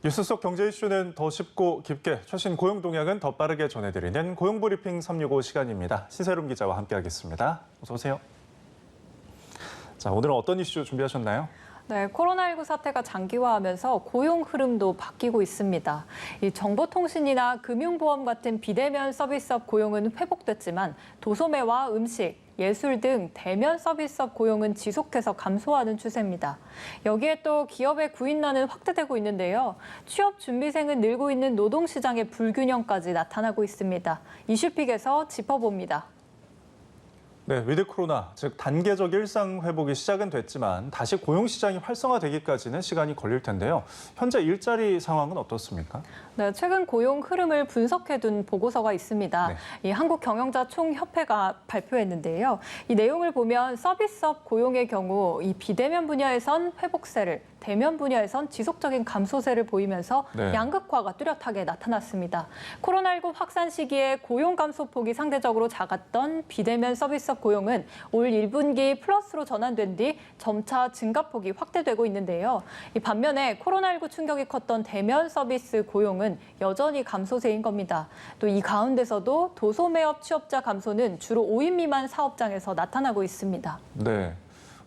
뉴스 속 경제 이슈는 더 쉽고 깊게, 최신 고용 동향은 더 빠르게 전해드리는 고용브리핑 365 시간입니다. 신세롬 기자와 함께하겠습니다. 어서 오세요. 자, 오늘은 어떤 이슈 준비하셨나요? 네, 코로나19 사태가 장기화하면서 고용 흐름도 바뀌고 있습니다. 이 정보통신이나 금융보험 같은 비대면 서비스업 고용은 회복됐지만 도소매와 음식, 예술 등 대면 서비스업 고용은 지속해서 감소하는 추세입니다. 여기에 또 기업의 구인난은 확대되고 있는데요. 취업 준비생은 늘고 있는 노동시장의 불균형까지 나타나고 있습니다. 이슈픽에서 짚어봅니다. 네, 위드 코로나, 즉 단계적 일상 회복이 시작은 됐지만 다시 고용 시장이 활성화되기까지는 시간이 걸릴 텐데요. 현재 일자리 상황은 어떻습니까? 네, 최근 고용 흐름을 분석해둔 보고서가 있습니다. 네. 이 한국경영자총협회가 발표했는데요. 이 내용을 보면 서비스업 고용의 경우 이 비대면 분야에선 회복세를, 대면 분야에선 지속적인 감소세를 보이면서 네. 양극화가 뚜렷하게 나타났습니다. 코로나19 확산 시기에 고용 감소폭이 상대적으로 작았던 비대면 서비스업 고용은 올 1분기 플러스로 전환된 뒤 점차 증가폭이 확대되고 있는데요. 이 반면에 코로나19 충격이 컸던 대면 서비스 고용은 여전히 감소세인 겁니다. 또 이 가운데서도 도소매업 취업자 감소는 주로 5인 미만 사업장에서 나타나고 있습니다. 네.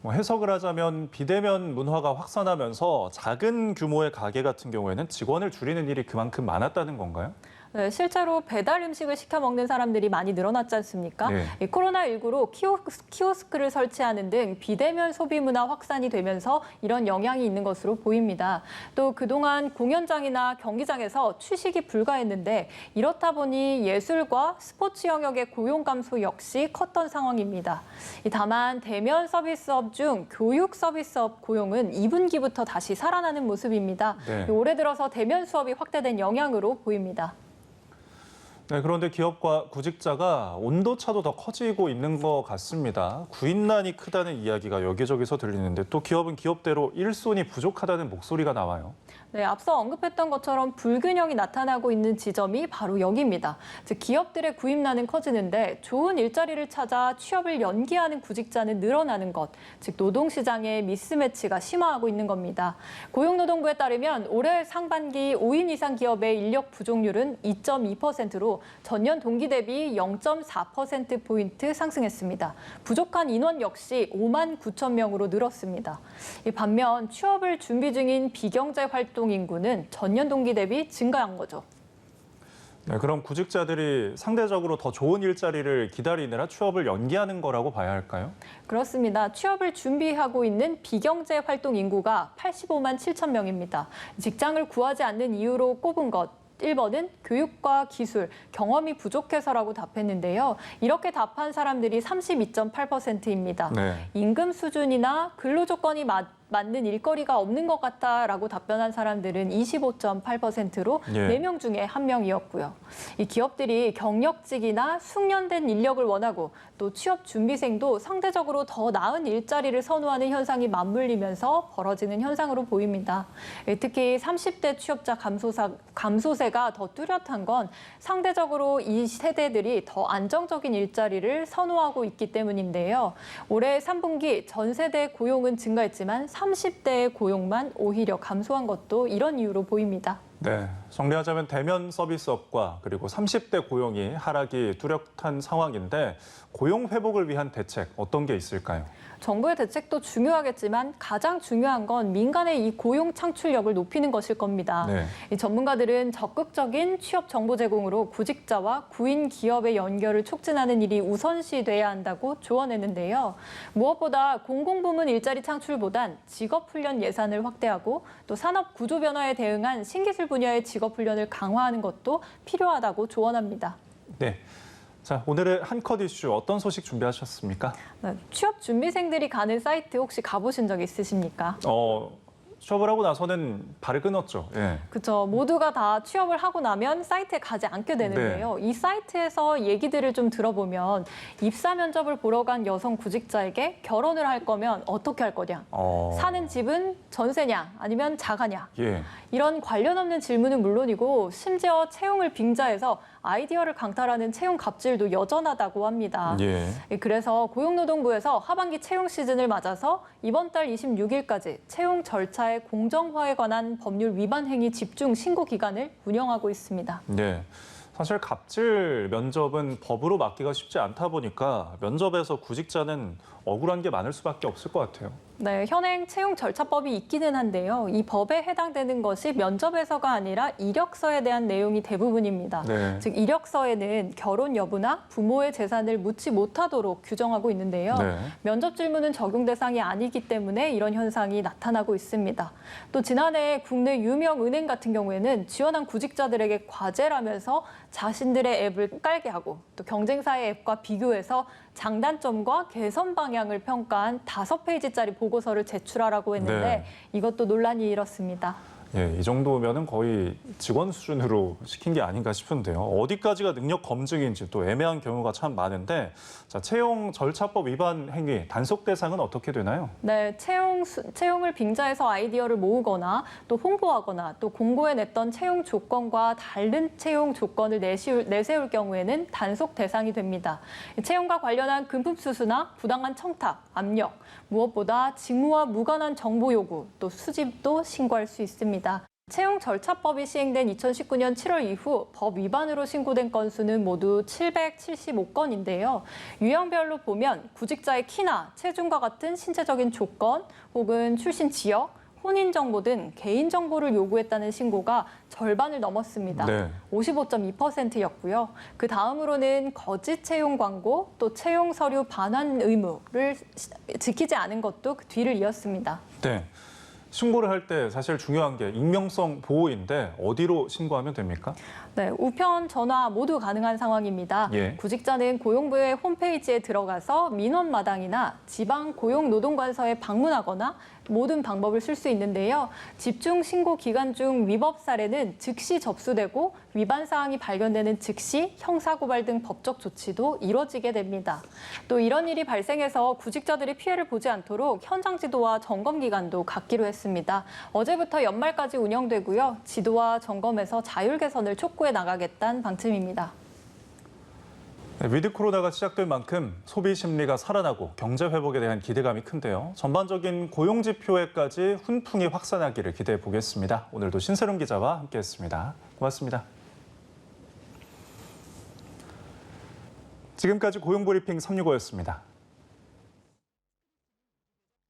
해석을 하자면 비대면 문화가 확산하면서 작은 규모의 가게 같은 경우에는 직원을 줄이는 일이 그만큼 많았다는 건가요? 네, 실제로 배달 음식을 시켜 먹는 사람들이 많이 늘어났지 않습니까? 네. 이 코로나19로 키오스크를 설치하는 등 비대면 소비 문화 확산이 되면서 이런 영향이 있는 것으로 보입니다. 또 그동안 공연장이나 경기장에서 취식이 불가했는데 이렇다 보니 예술과 스포츠 영역의 고용 감소 역시 컸던 상황입니다. 다만 대면 서비스업 중 교육 서비스업 고용은 2분기부터 다시 살아나는 모습입니다. 네. 올해 들어서 대면 수업이 확대된 영향으로 보입니다. 네, 그런데 기업과 구직자가 온도차도 더 커지고 있는 것 같습니다. 구인난이 크다는 이야기가 여기저기서 들리는데 또 기업은 기업대로 일손이 부족하다는 목소리가 나와요. 네, 앞서 언급했던 것처럼 불균형이 나타나고 있는 지점이 바로 여기입니다. 즉 기업들의 구입난은 커지는데 좋은 일자리를 찾아 취업을 연기하는 구직자는 늘어나는 것, 즉 노동시장의 미스매치가 심화하고 있는 겁니다. 고용노동부에 따르면 올해 상반기 5인 이상 기업의 인력 부족률은 2.2%로 전년 동기 대비 0.4%포인트 상승했습니다. 부족한 인원 역시 5만 9천 명으로 늘었습니다. 반면 취업을 준비 중인 비경제 활동 인구는 전년 동기 대비 증가한 거죠. 네, 그럼 구직자들이 상대적으로 더 좋은 일자리를 기다리느라 취업을 연기하는 거라고 봐야 할까요? 그렇습니다. 취업을 준비하고 있는 비경제 활동 인구가 85만 7천 명입니다. 직장을 구하지 않는 이유로 꼽은 것. 1번은 교육과 기술, 경험이 부족해서라고 답했는데요. 이렇게 답한 사람들이 32.8%입니다. 네. 임금 수준이나 근로 조건이 맞는 일거리가 없는 것 같다라고 답변한 사람들은 25.8%로 예. 4명 중에 1명이었고요. 이 기업들이 경력직이나 숙련된 인력을 원하고 또 취업 준비생도 상대적으로 더 나은 일자리를 선호하는 현상이 맞물리면서 벌어지는 현상으로 보입니다. 특히 30대 취업자 감소세가 더 뚜렷한 건 상대적으로 이 세대들이 더 안정적인 일자리를 선호하고 있기 때문인데요. 올해 3분기 전 세대 고용은 증가했지만 30대의 고용만 오히려 감소한 것도 이런 이유로 보입니다. 네, 정리하자면 대면 서비스업과 그리고 30대 고용이 하락이 뚜렷한 상황인데 고용 회복을 위한 대책 어떤 게 있을까요? 정부의 대책도 중요하겠지만 가장 중요한 건 민간의 이 고용 창출력을 높이는 것일 겁니다. 네. 이 전문가들은 적극적인 취업 정보 제공으로 구직자와 구인 기업의 연결을 촉진하는 일이 우선시돼야 한다고 조언했는데요. 무엇보다 공공부문 일자리 창출보단 직업훈련 예산을 확대하고 또 산업 구조 변화에 대응한 신기술 분야의 직업훈련을 강화하는 것도 필요하다고 조언합니다. 네. 자, 오늘의 한컷 이슈 어떤 소식 준비하셨습니까? 네, 취업 준비생들이 가는 사이트 혹시 가보신 적 있으십니까? 취업을 하고 나서는 발을 끊었죠. 예. 그렇죠. 모두가 다 취업을 하고 나면 사이트에 가지 않게 되는데요. 이 사이트에서 얘기들을 좀 들어보면 입사 면접을 보러 간 여성 구직자에게 결혼을 할 거면 어떻게 할 거냐, 사는 집은 전세냐 아니면 자가냐, 예. 이런 관련 없는 질문은 물론이고 심지어 채용을 빙자해서 아이디어를 강탈하는 채용 갑질도 여전하다고 합니다. 예. 그래서 고용노동부에서 하반기 채용 시즌을 맞아서 이번 달 26일까지 채용 절차에 구직자의 공정화에 관한 법률 위반 행위 집중 신고 기간을 운영하고 있습니다. 네. 사실 갑질 면접은 법으로 막기가 쉽지 않다 보니까 면접에서 구직자는 억울한 게 많을 수밖에 없을 것 같아요. 네, 현행 채용 절차법이 있기는 한데요. 이 법에 해당되는 것이 면접에서가 아니라 이력서에 대한 내용이 대부분입니다. 네. 즉 이력서에는 결혼 여부나 부모의 재산을 묻지 못하도록 규정하고 있는데요. 네. 면접 질문은 적용 대상이 아니기 때문에 이런 현상이 나타나고 있습니다. 또 지난해 국내 유명 은행 같은 경우에는 지원한 구직자들에게 과제라면서 자신들의 앱을 깔게 하고 또 경쟁사의 앱과 비교해서 장단점과 개선 방향을 평가한 5페이지짜리 보고서를 제출하라고 했는데 네. 이것도 논란이 일었습니다. 예, 이 정도면은 거의 직원 수준으로 시킨 게 아닌가 싶은데요. 어디까지가 능력 검증인지 또 애매한 경우가 참 많은데, 자, 채용 절차법 위반 행위 단속 대상은 어떻게 되나요? 네, 채용을 빙자해서 아이디어를 모으거나 또 홍보하거나 또 공고에 냈던 채용 조건과 다른 채용 조건을 내세울 경우에는 단속 대상이 됩니다. 채용과 관련한 금품 수수나 부당한 청탁, 압력, 무엇보다 직무와 무관한 정보 요구, 또 수집도 신고할 수 있습니다. 채용 절차법이 시행된 2019년 7월 이후 법 위반으로 신고된 건수는 모두 775건인데요. 유형별로 보면 구직자의 키나 체중과 같은 신체적인 조건 혹은 출신 지역, 혼인 정보 등 개인 정보를 요구했다는 신고가 절반을 넘었습니다. 네. 55.2%였고요. 그 다음으로는 거짓 채용 광고, 또 채용 서류 반환 의무를 지키지 않은 것도 그 뒤를 이었습니다. 네. 신고를 할 때 사실 중요한 게 익명성 보호인데 어디로 신고하면 됩니까? 네, 우편, 전화 모두 가능한 상황입니다. 예. 구직자는 고용부의 홈페이지에 들어가서 민원마당이나 지방고용노동관서에 방문하거나 모든 방법을 쓸 수 있는데요. 집중 신고 기간 중 위법 사례는 즉시 접수되고 위반 사항이 발견되는 즉시 형사고발 등 법적 조치도 이뤄지게 됩니다. 또 이런 일이 발생해서 구직자들이 피해를 보지 않도록 현장 지도와 점검 기간도 갖기로 했습니다. 어제부터 연말까지 운영되고요. 지도와 점검에서 자율 개선을 촉구해 나가겠다는 방침입니다. 네, 위드 코로나가 시작될 만큼 소비 심리가 살아나고 경제 회복에 대한 기대감이 큰데요. 전반적인 고용 지표에까지 훈풍이 확산하기를 기대해 보겠습니다. 오늘도 신세롬 기자와 함께했습니다. 고맙습니다. 지금까지 고용브리핑 365였습니다.